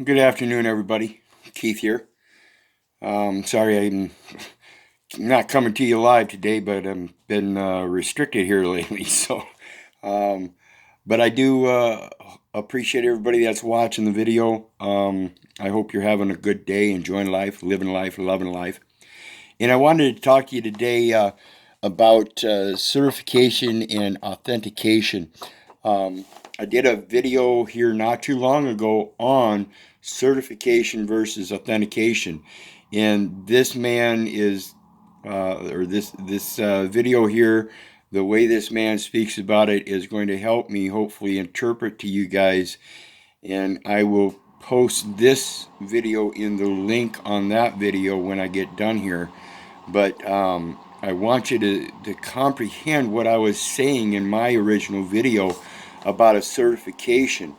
Good afternoon, everybody. Keith here. Sorry I'm not coming to you live today, but I've been restricted here lately. Um, but I do appreciate everybody that's watching the video. I hope you're having a good day, enjoying life, living life, loving life. And I wanted to talk to you today about certification and authentication. I did a video here not too long ago on certification versus authentication, and this man is, or this video here, the way this man speaks about it is going to help me hopefully interpret to you guys, and I will post this video in the link on that video when I get done here. But I want you to comprehend what I was saying in my original video about a certification.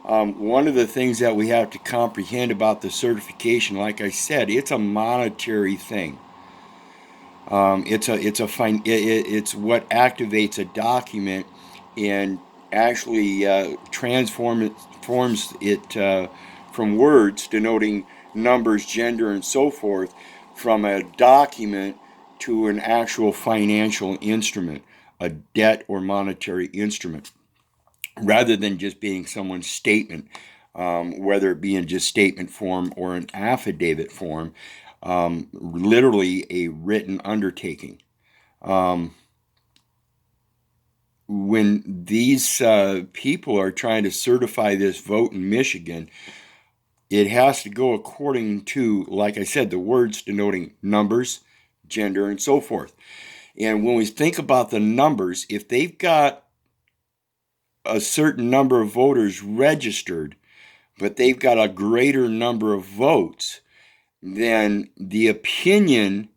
One of the things that we have to comprehend about the certification, like I said, it's a monetary thing. It's what activates a document and actually forms it from words denoting numbers, gender, and so forth, from a document to an actual financial instrument, a debt or monetary instrument, rather than just being someone's statement, whether it be in just statement form or an affidavit form, literally a written undertaking. When these people are trying to certify this vote in Michigan, it has to go according to, like I said, the words denoting numbers, gender, and so forth. And when we think about the numbers, if they've got a certain number of voters registered, but they've got a greater number of votes, then the opinion,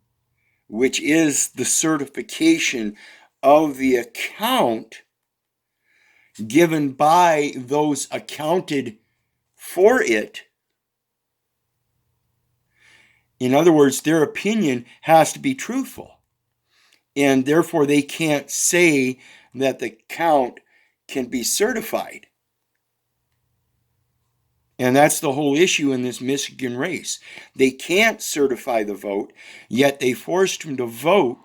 which is the certification of the account given by those accounted for it, in other words, their opinion has to be truthful. And therefore, they can't say that the count can be certified. And that's the whole issue in this Michigan race. They can't certify the vote, yet they forced them to vote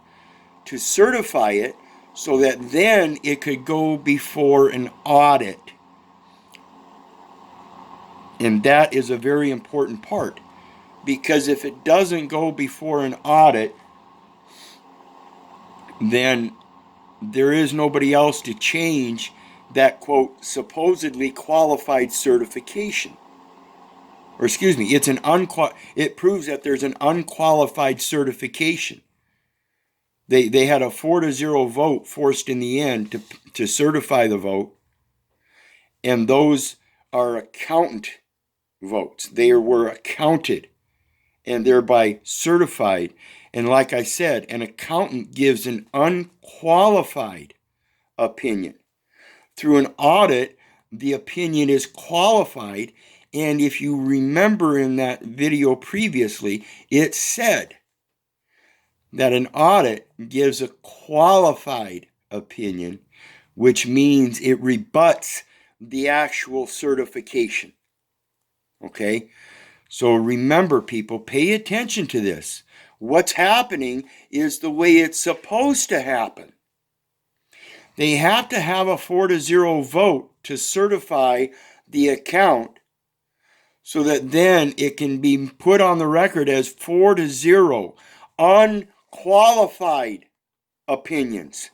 to certify it so that then it could go before an audit. And that is a very important part, because if it doesn't go before an audit, then there is nobody else to change that, quote, supposedly qualified certification. Or excuse me, it proves that there's an unqualified certification. They had a 4-0 vote forced in the end to certify the vote, and those are accountant votes. They were accounted and thereby certified. And like I said, an accountant gives an unqualified opinion. Through an audit, the opinion is qualified. And if you remember in that video previously, it said that an audit gives a qualified opinion, which means it rebuts the actual certification. Okay? So remember, people, pay attention to this. What's happening is the way it's supposed to happen. They have to have a 4-0 vote to certify the account so that then it can be put on the record as 4-0 unqualified opinions.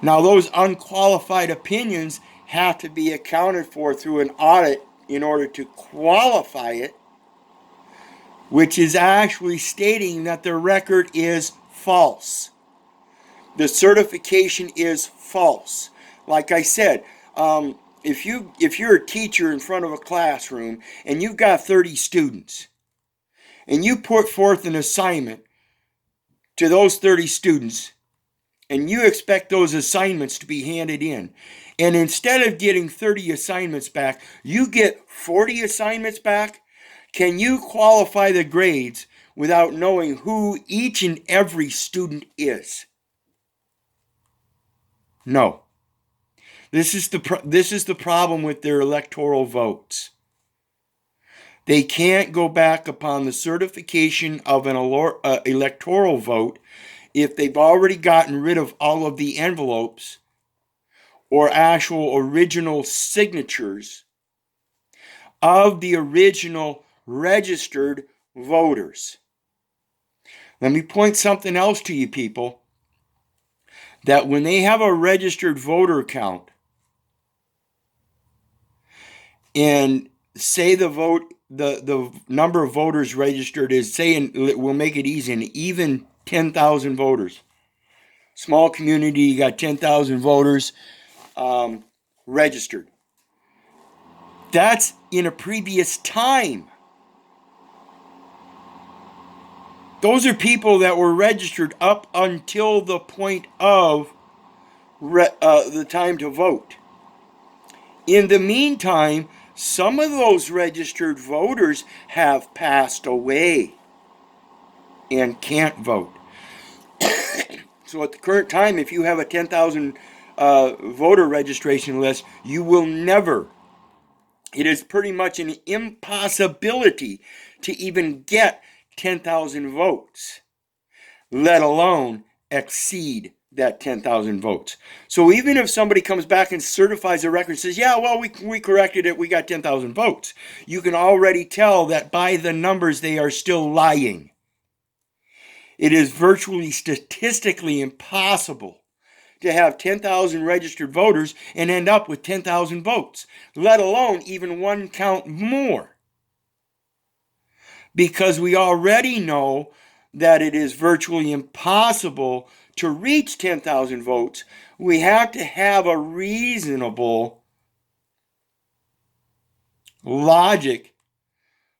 Now, those unqualified opinions have to be accounted for through an audit in order to qualify it, which is actually stating that the record is false. The certification is false. Like I said, if you're a teacher in front of a classroom and you've got 30 students, and you put forth an assignment to those 30 students, and you expect those assignments to be handed in, and instead of getting 30 assignments back, you get 40 assignments back, can you qualify the grades without knowing who each and every student is? No. This is the problem with their electoral votes. They can't go back upon the certification of an electoral vote if they've already gotten rid of all of the envelopes or actual original signatures of the original registered voters. Let me point something else to you people, that when they have a registered voter count and say the number of voters registered is, we'll make it easy, an even 10,000 voters. Small community, you got 10,000 voters registered. That's in a previous time. Those are people that were registered up until the point of the time to vote. In the meantime, some of those registered voters have passed away and can't vote. So at the current time, if you have a 10,000 voter registration list, you will never, it is pretty much an impossibility to even get 10,000 votes, let alone exceed that 10,000 votes. So even if somebody comes back and certifies a record and says, yeah, well, we corrected it, we got 10,000 votes, you can already tell that by the numbers they are still lying. It is virtually statistically impossible to have 10,000 registered voters and end up with 10,000 votes, let alone even one count more. Because we already know that it is virtually impossible to reach 10,000 votes. We have to have a reasonable logic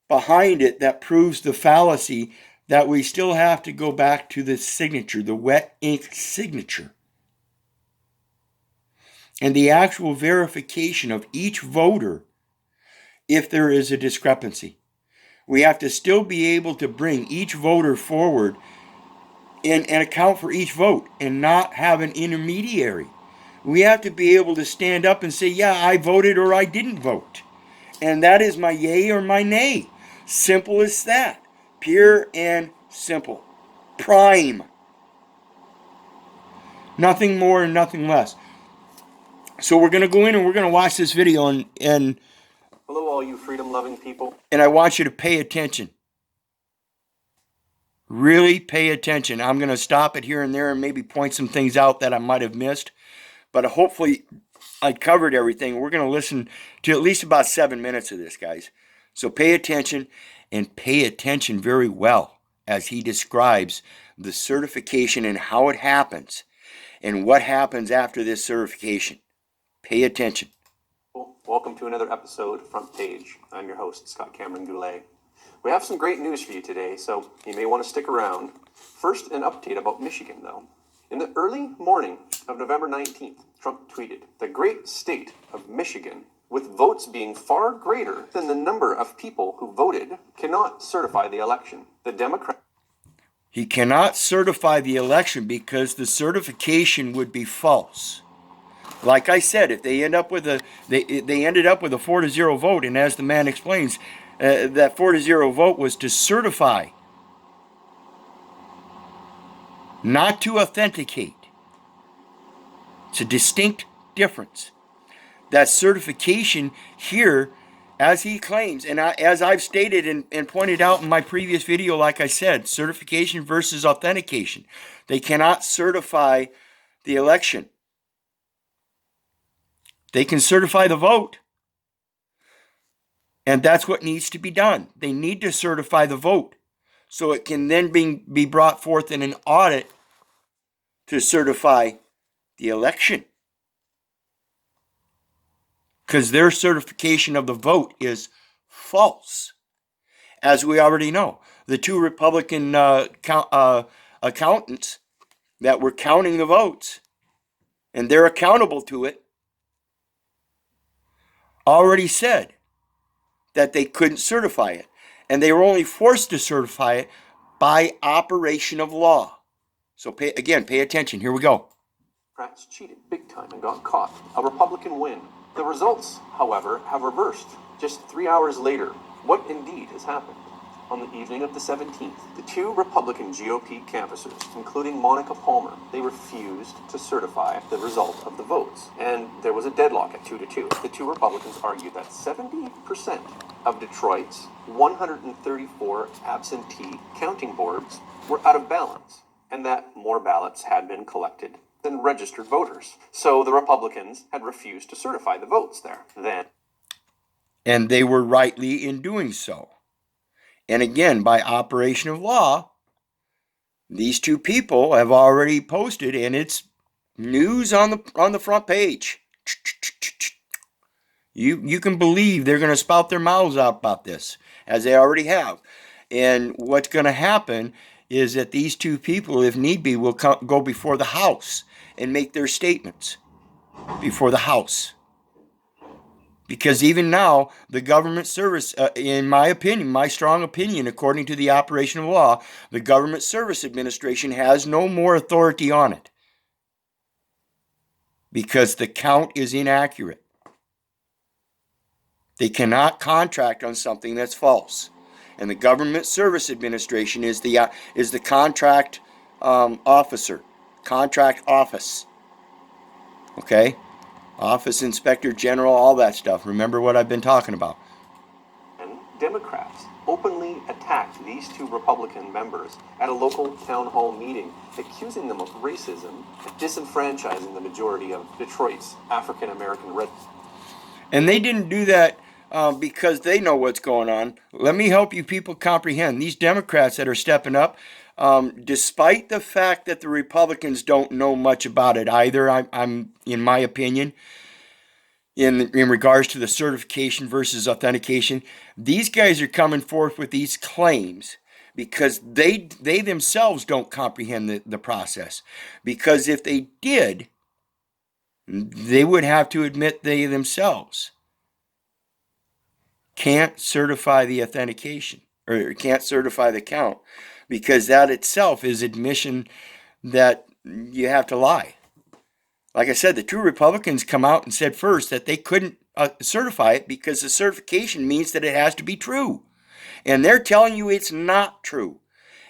behind it that proves the fallacy that we still have to go back to the signature, the wet ink signature, and the actual verification of each voter if there is a discrepancy. We have to still be able to bring each voter forward and account for each vote and not have an intermediary. We have to be able to stand up and say, yeah, I voted or I didn't vote. And that is my yay or my nay. Simple as that. Pure and simple. Prime. Nothing more and nothing less. So we're going to go in and we're going to watch this video and hello, all you freedom-loving people. And I want you to pay attention. Really pay attention. I'm going to stop it here and there and maybe point some things out that I might have missed. But hopefully I covered everything. We're going to listen to at least about 7 minutes of this, guys. So pay attention, and pay attention very well as he describes the certification and how it happens and what happens after this certification. Pay attention. Welcome to another episode of Front Page. I'm your host, Scott Cameron Goulet. We have some great news for you today, so you may want to stick around. First, an update about Michigan, though. In the early morning of November 19th, Trump tweeted, "The great state of Michigan, with votes being far greater than the number of people who voted, cannot certify the election. The Democrat..." He cannot certify the election because the certification would be false. Like I said, if they end up with they ended up with a 4-0 vote, and as the man explains, that 4-0 vote was to certify, not to authenticate. It's a distinct difference. That certification here, as he claims, and as I've stated and pointed out in my previous video, like I said, certification versus authentication. They cannot certify the election. They can certify the vote. And that's what needs to be done. They need to certify the vote so it can then be brought forth in an audit to certify the election. Because their certification of the vote is false. As we already know, the two Republican accountants that were counting the votes, and they're accountable to it, already said that they couldn't certify it. And they were only forced to certify it by operation of law. So pay attention. Here we go. Democrats cheated big time and got caught. A Republican win. The results, however, have reversed just 3 hours later. What indeed has happened? On the evening of the 17th, the two Republican GOP canvassers, including Monica Palmer, they refused to certify the result of the votes. And there was a deadlock at 2-2. The two Republicans argued that 70% of Detroit's 134 absentee counting boards were out of balance, and that more ballots had been collected than registered voters. So the Republicans had refused to certify the votes there. And they were rightly in doing so. And again, by operation of law, these two people have already posted, and it's news on the front page. You can believe they're going to spout their mouths out about this, as they already have. And what's going to happen is that these two people, if need be, will go before the House and make their statements before the House. Because even now, the government service, in my opinion, my strong opinion, according to the operation of law, the Government Service Administration has no more authority on it. Because the count is inaccurate. They cannot contract on something that's false. And the Government Service Administration is the contract officer, contract office. Okay? Office Inspector General, all that stuff. Remember what I've been talking about. Democrats openly attacked these two Republican members at a local town hall meeting, accusing them of racism and disenfranchising the majority of Detroit's African American residents. And they didn't do that because they know what's going on. Let me help you people comprehend. These Democrats that are stepping up, despite the fact that the Republicans don't know much about it either, I'm in my opinion, in regards to the certification versus authentication, these guys are coming forth with these claims because they themselves don't comprehend the process. Because if they did, they would have to admit they themselves can't certify the authentication or can't certify the count, because that itself is admission that you have to lie. Like I said, the two Republicans come out and said first that they couldn't certify it because the certification means that it has to be true. And they're telling you it's not true.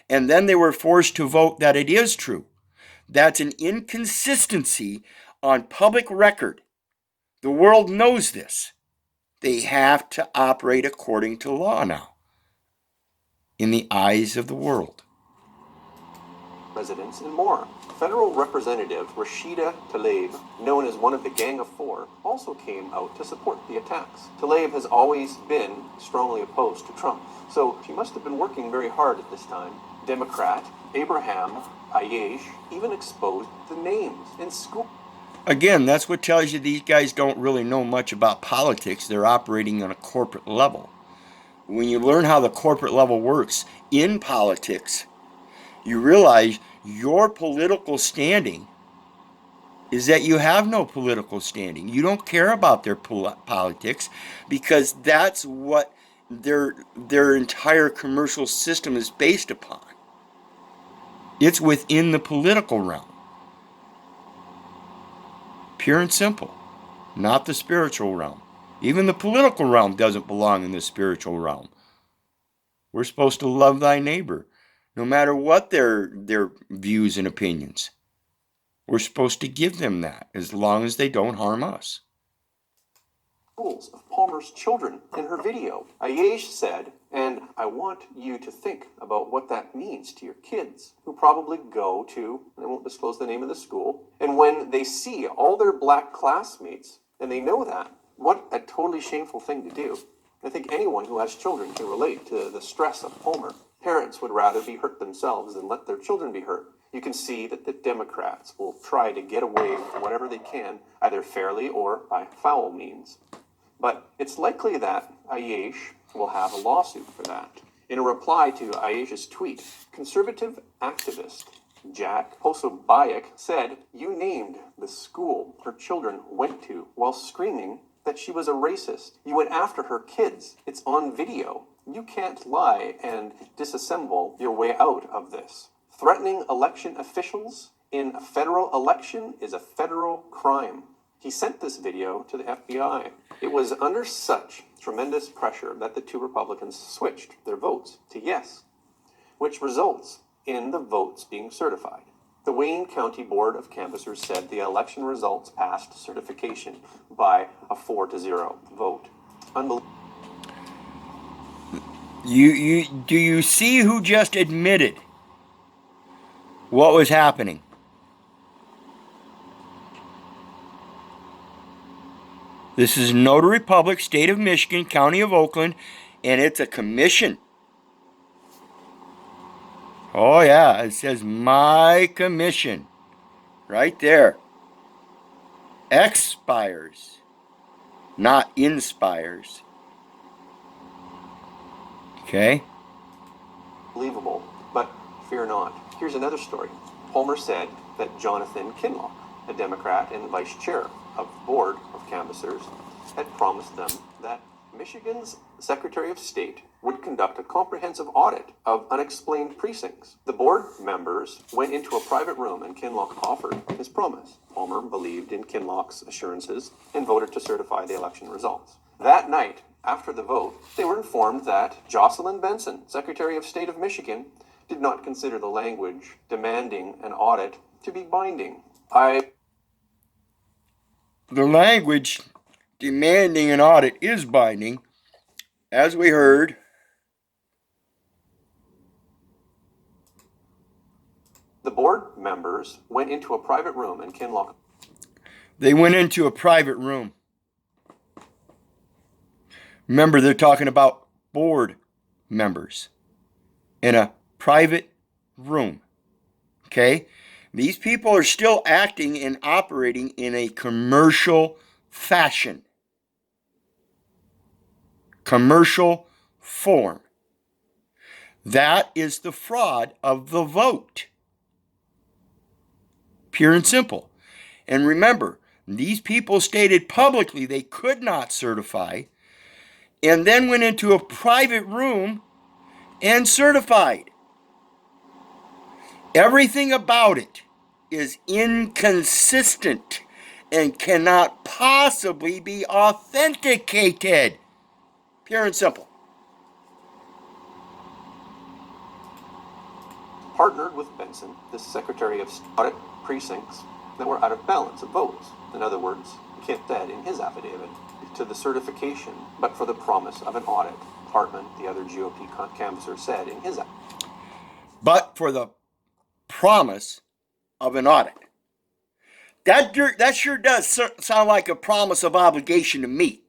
And then they were forced to vote that it is true. That's an inconsistency on public record. The world knows this. They have to operate according to law now, in the eyes of the world. Residents and more. Federal Representative Rashida Tlaib, known as one of the Gang of Four, also came out to support the attacks. Tlaib has always been strongly opposed to Trump, so she must have been working very hard at this time. Democrat Abraham Ayesh even exposed the names in school. Again, that's what tells you these guys don't really know much about politics. They're operating on a corporate level. When you learn how the corporate level works in politics, you realize your political standing is that you have no political standing. You don't care about their politics because that's what their entire commercial system is based upon. It's within the political realm. Pure and simple. Not the spiritual realm. Even the political realm doesn't belong in the spiritual realm. We're supposed to love thy neighbor, no matter what their views and opinions. We're supposed to give them that, as long as they don't harm us. Schools of Palmer's children in her video. Ayesh said, and I want you to think about what that means to your kids, who probably go to, and I won't disclose the name of the school, and when they see all their black classmates, and they know that, what a totally shameful thing to do. I think anyone who has children can relate to the stress of Palmer. Parents would rather be hurt themselves than let their children be hurt. You can see that the Democrats will try to get away with whatever they can, either fairly or by foul means. But it's likely that Ayesh will have a lawsuit for that. In a reply to Ayesh's tweet, conservative activist Jack Posobiec said, "You named the school her children went to while screaming that she was a racist. You went after her kids. It's on video. You can't lie and disassemble your way out of this. Threatening election officials in a federal election is a federal crime. He sent this video to the FBI. It was under such tremendous pressure that the two Republicans switched their votes to yes, which results in the votes being certified. The Wayne County Board of Canvassers said the election results passed certification by a 4-0 vote. Unbelievable. Do you see who just admitted what was happening? This is Notary Public, State of Michigan, County of Oakland, and it's a commission. Oh yeah, it says my commission right there. Expires, not inspires. Okay? Believable, but fear not. Here's another story. Palmer said that Jonathan Kinloch, a Democrat and vice chair of the Board of Canvassers, had promised them that Michigan's Secretary of State would conduct a comprehensive audit of unexplained precincts. The board members went into a private room and Kinloch offered his promise. Palmer believed in Kinloch's assurances and voted to certify the election results. That night, after the vote, they were informed that Jocelyn Benson, Secretary of State of Michigan, did not consider the language demanding an audit to be binding. The language demanding an audit is binding, as we heard. The board members went into a private room and Kinloch. They went into a private room. Remember, they're talking about board members in a private room. Okay? These people are still acting and operating in a commercial fashion. Commercial form. That is the fraud of the vote. Pure and simple. And remember, these people stated publicly they could not certify and then went into a private room and certified. Everything about it is inconsistent and cannot possibly be authenticated. Pure and simple. Partnered with Benson, the Secretary of State, audit precincts that were out of balance of votes. In other words, Kent said in his affidavit to the certification, but for the promise of an audit. Hartman, the other GOP canvasser, said in his affidavit. But for the promise of an audit. That sure does sound like a promise of obligation to me.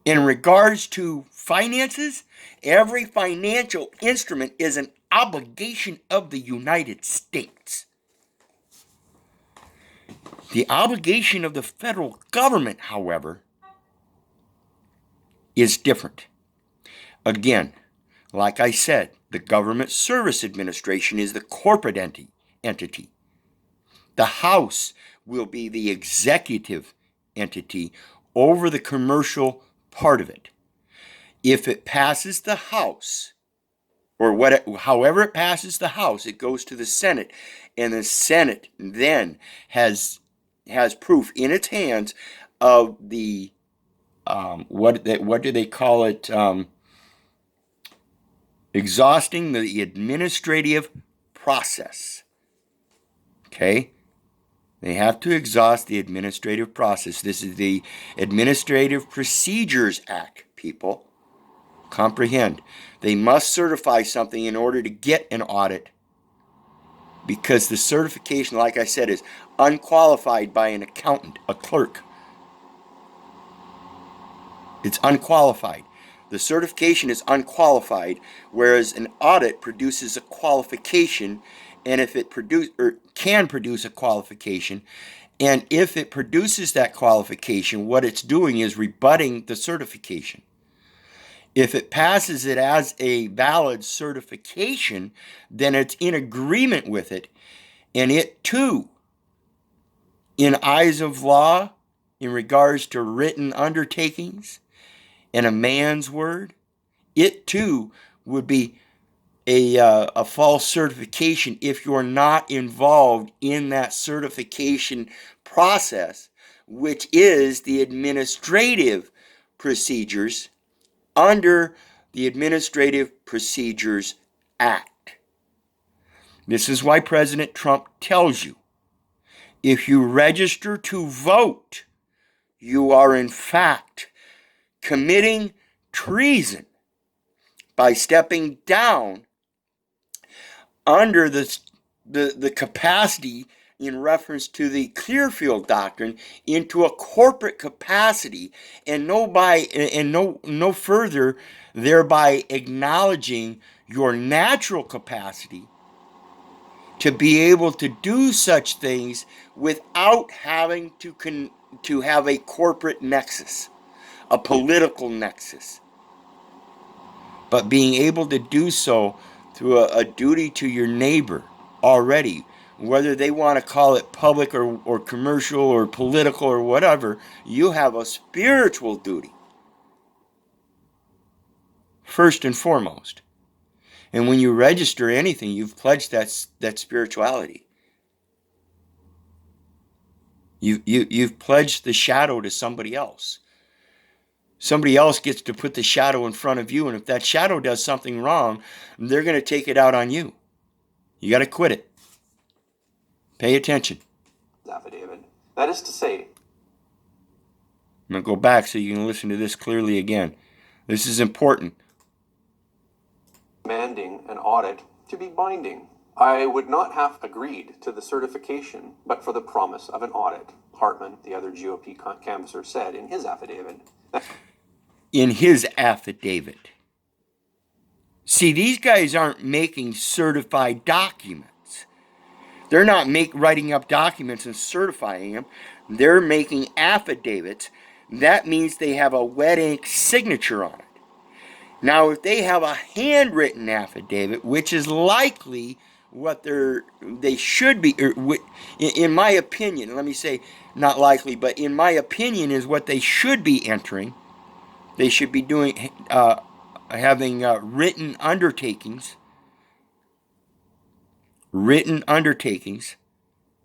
In regards to finances, every financial instrument is an obligation of the United States. The obligation of the federal government, however, is different. Again, like I said, the Government Service Administration is the corporate entity. The House will be the executive entity over the commercial part of it. If it passes the House, or however it passes the House, it goes to the Senate, and the Senate then has proof in its hands of the what do they call it? Exhausting the administrative process. Okay? They have to exhaust the administrative process. This is the Administrative Procedures Act, people. Comprehend. They must certify something in order to get an audit, because the certification, like I said, is unqualified by an accountant, a clerk. It's unqualified. The certification is unqualified, whereas an audit produces a qualification, and if it can produce a qualification, and if it produces that qualification, what it's doing is rebutting the certification. If it passes it as a valid certification, then it's in agreement with it, and it too, in eyes of law, in regards to written undertakings and a man's word, it too would be a false certification if you're not involved in that certification process, which is the administrative procedures under the Administrative Procedures Act. This is why President Trump tells you, if you register to vote, you are in fact committing treason by stepping down under the capacity in reference to the Clearfield Doctrine into a corporate capacity, and no further, thereby acknowledging your natural capacity to be able to do such things without having to have a corporate nexus, a political nexus, but being able to do so through a duty to your neighbor already, whether they want to call it public or commercial or political or whatever. You have a spiritual duty, first and foremost. And when you register anything, you've pledged that spirituality. You've pledged the shadow to somebody else. Somebody else gets to put the shadow in front of you, and if that shadow does something wrong, they're going to take it out on you. You got to quit it. Pay attention. Affidavit. That is to say, I'm going to go back so you can listen to this clearly again. This is important. demanding an audit to be binding. I would not have agreed to the certification but for the promise of an audit, Hartman, the other GOP canvasser, said in his affidavit. In his affidavit. See, these guys aren't making certified documents. They're not writing up documents and certifying them. They're making affidavits. That means they have a wet ink signature on it. Now, if they have a handwritten affidavit, which is likely what they should be, in my opinion, let me say not likely, but in my opinion is what they should be entering. They should be doing, having written undertakings,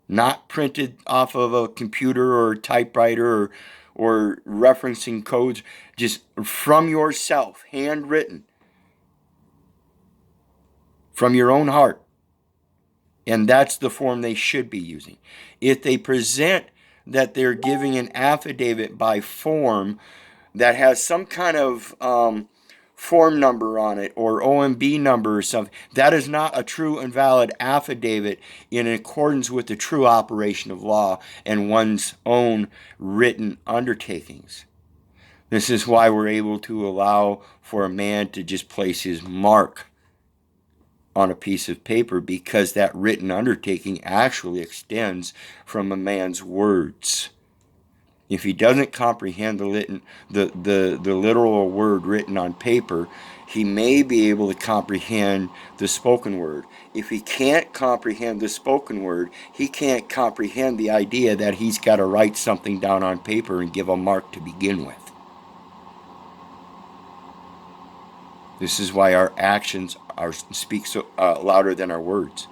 not printed off of a computer or a typewriter or referencing codes, just from yourself, handwritten, from your own heart. And that's the form they should be using. If they present that they're giving an affidavit by form that has some kind of form number on it or OMB number or something, that is not a true and valid affidavit in accordance with the true operation of law and one's own written undertakings. This is why we're able to allow for a man to just place his mark on a piece of paper, because that written undertaking actually extends from a man's words. If he doesn't comprehend the literal word written on paper, he may be able to comprehend the spoken word. If he can't comprehend the spoken word, he can't comprehend the idea that he's got to write something down on paper and give a mark to begin with. This is why our actions speak so louder than our words.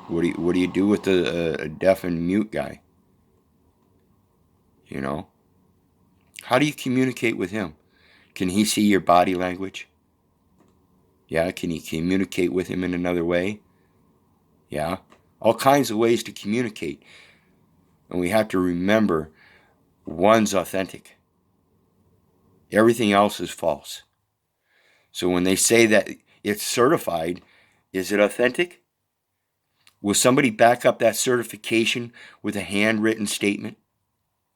What do you do with a deaf and mute guy? You know? How do you communicate with him? Can he see your body language? Yeah. Can you communicate with him in another way? Yeah. All kinds of ways to communicate. And we have to remember, one's authentic. Everything else is false. So when they say that it's certified, is it authentic? Will somebody back up that certification with a handwritten statement,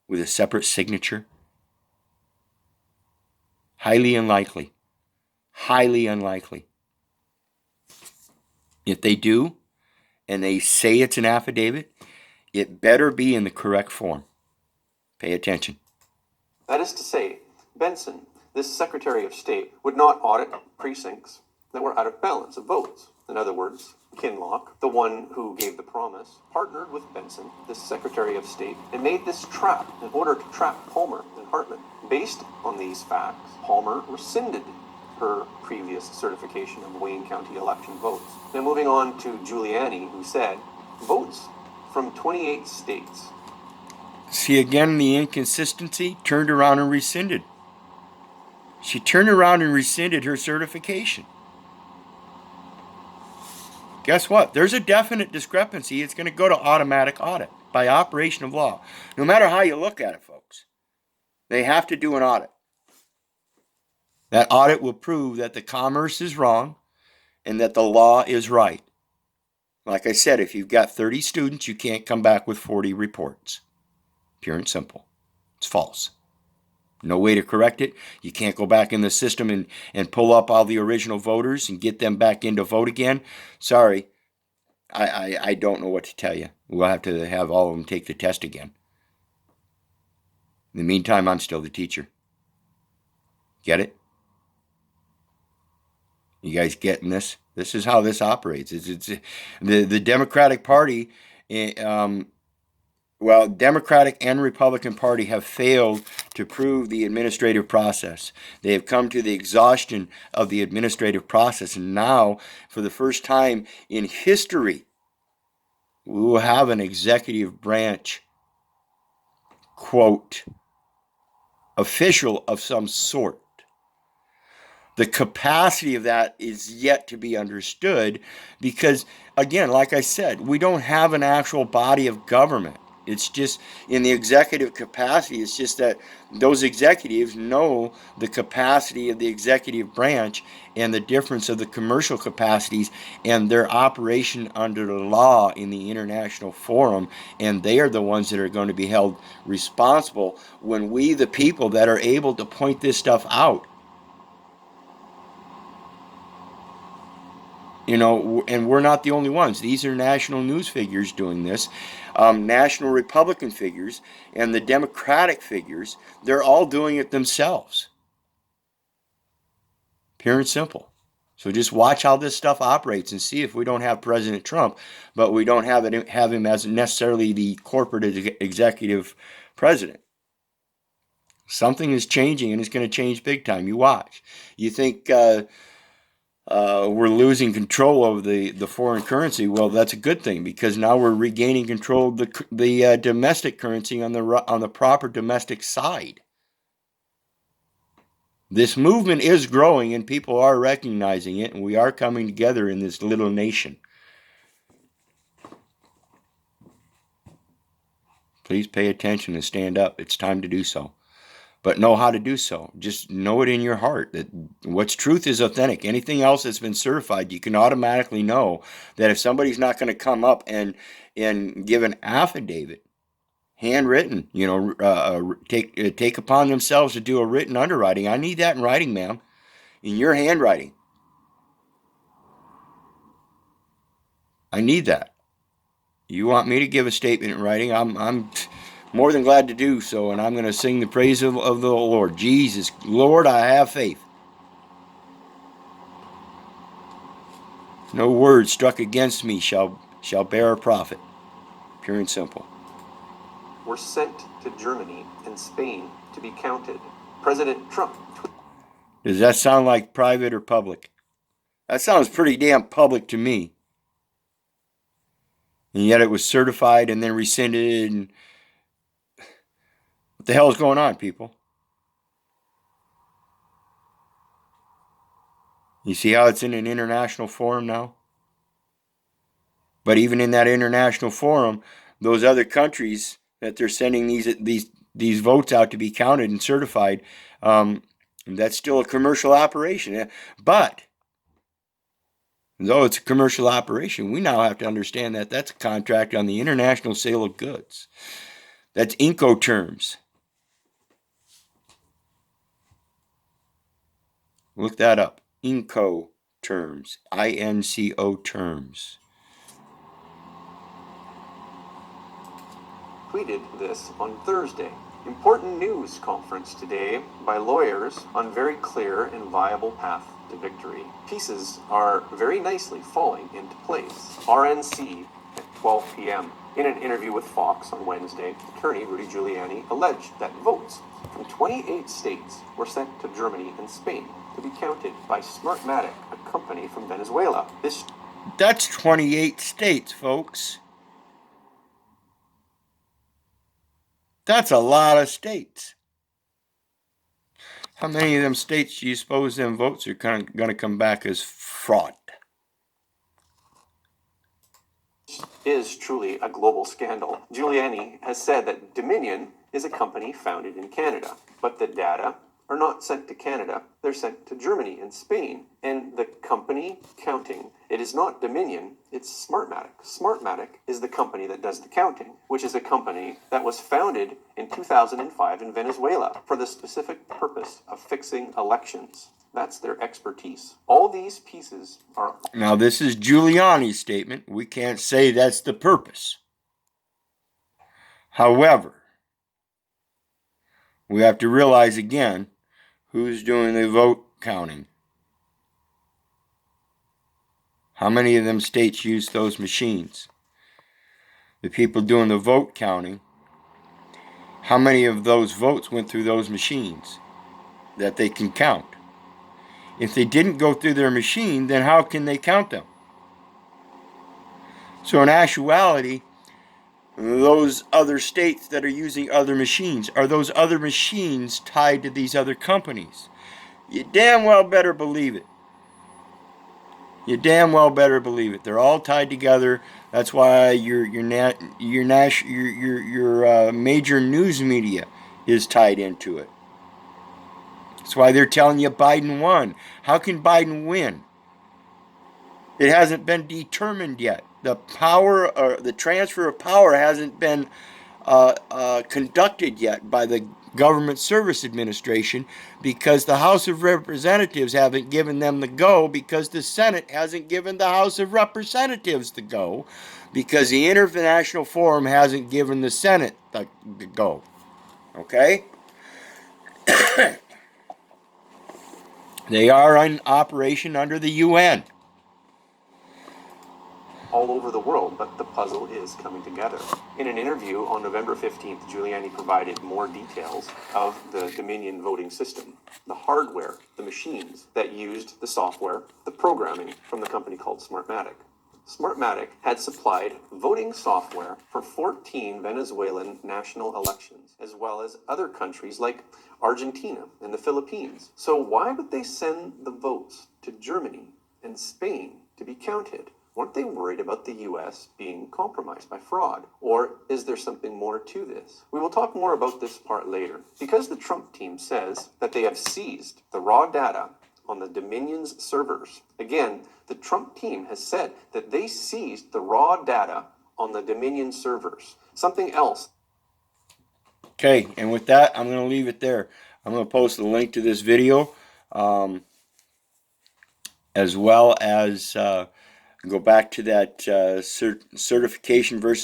with a separate signature? Highly unlikely. Highly unlikely. If they do, and they say it's an affidavit, it better be in the correct form. Pay attention. That is to say, Benson, this Secretary of State, would not audit precincts that were out of balance of votes. In other words, Kinloch, the one who gave the promise, partnered with Benson, this Secretary of State, and made this trap in order to trap Palmer and Hartman. Based on these facts, Palmer rescinded per previous certification of Wayne County election votes. Then moving on to Giuliani, who said, votes from 28 states. See again the inconsistency? Turned around and rescinded. She turned around and rescinded her certification. Guess what? There's a definite discrepancy. It's going to go to automatic audit by operation of law. No matter how you look at it, folks, they have to do an audit. That audit will prove that the commerce is wrong and that the law is right. Like I said, if you've got 30 students, you can't come back with 40 reports. Pure and simple. It's false. No way to correct it. You can't go back in the system and pull up all the original voters and get them back in to vote again. Sorry, I don't know what to tell you. We'll have to have all of them take the test again. In the meantime, I'm still the teacher. Get it? You guys getting this? This is how this operates. It's the Democratic Party. Democratic and Republican Party have failed to prove the administrative process. They have come to the exhaustion of the administrative process. And now, for the first time in history, we will have an executive branch, quote, official of some sort. The capacity of that is yet to be understood because, again, like I said, we don't have an actual body of government. It's just in the executive capacity. It's just that those executives know the capacity of the executive branch and the difference of the commercial capacities and their operation under the law in the international forum. And they are the ones that are going to be held responsible when we, the people that are able to point this stuff out, and we're not the only ones. These are national news figures doing this. National Republican figures and the Democratic figures, they're all doing it themselves. Pure and simple. So just watch how this stuff operates and see if we don't have President Trump, but we don't have him as necessarily the corporate executive president. Something is changing, and it's going to change big time. You watch. You think we're losing control of the foreign currency? Well, that's a good thing because now we're regaining control of the domestic currency on the proper domestic side. This movement is growing and people are recognizing it, and we are coming together in this little nation. Please pay attention and stand up. It's time to do so. But know how to do so. Just know it in your heart that what's truth is authentic. Anything else that's been certified, you can automatically know that if somebody's not going to come up and give an affidavit, handwritten, take upon themselves to do a written underwriting. I need that in writing, ma'am, in your handwriting. I need that. You want me to give a statement in writing? I'm more than glad to do so, and I'm going to sing the praise of the Lord. Jesus, Lord, I have faith. No word struck against me shall bear a profit. Pure and simple. Were sent to Germany and Spain to be counted. President Trump. Does that sound like private or public? That sounds pretty damn public to me. And yet it was certified and then rescinded. And what the hell is going on, people? You see how it's in an international forum now? But even in that international forum, those other countries that they're sending these votes out to be counted and certified, that's still a commercial operation. But though it's a commercial operation, we now have to understand that that's a contract on the international sale of goods. That's Incoterms. Look that up. Incoterms. INCO terms. Tweeted this on Thursday. Important news conference today by lawyers on very clear and viable path to victory. Pieces are very nicely falling into place. RNC at 12 p.m. In an interview with Fox on Wednesday, attorney Rudy Giuliani alleged that votes from 28 states were sent to Germany and Spain to be counted by Smartmatic, a company from Venezuela. That's 28 states, folks. That's a lot of states. How many of them states do you suppose them votes are going to come back as fraud? Is truly a global scandal. Giuliani has said that Dominion is a company founded in Canada, but the data are not sent to Canada, they're sent to Germany and Spain. And the company counting, it is not Dominion, it's Smartmatic. Smartmatic is the company that does the counting, which is a company that was founded in 2005 in Venezuela for the specific purpose of fixing elections. That's their expertise. All these pieces are... Now, this is Giuliani's statement. We can't say that's the purpose. However, we have to realize again who's doing the vote counting. How many of them states use those machines? The people doing the vote counting, how many of those votes went through those machines that they can count? If they didn't go through their machine, then how can they count them? So in actuality, those other states that are using other machines, are those other machines tied to these other companies? You damn well better believe it. You damn well better believe it. They're all tied together. That's why your major news media is tied into it. That's why they're telling you Biden won. How can Biden win? It hasn't been determined yet. The transfer of power hasn't been conducted yet by the Government Service Administration because the House of Representatives haven't given them the go, because the Senate hasn't given the House of Representatives the go, because the International Forum hasn't given the Senate the go. Okay? They are in operation under the UN. All over the world, but the puzzle is coming together. In an interview on November 15th, Giuliani provided more details of the Dominion voting system, the hardware, the machines that used the software, the programming from the company called Smartmatic. Smartmatic had supplied voting software for 14 Venezuelan national elections, as well as other countries like Argentina and the Philippines. So why would they send the votes to Germany and Spain to be counted? Weren't they worried about the U.S. being compromised by fraud? Or is there something more to this? We will talk more about this part later. Because the Trump team says that they have seized the raw data on the Dominion's servers. Again, the Trump team has said that they seized the raw data on the Dominion servers. Something else. Okay, and with that, I'm going to leave it there. I'm going to post a link to this video, as well as go back to that certification versus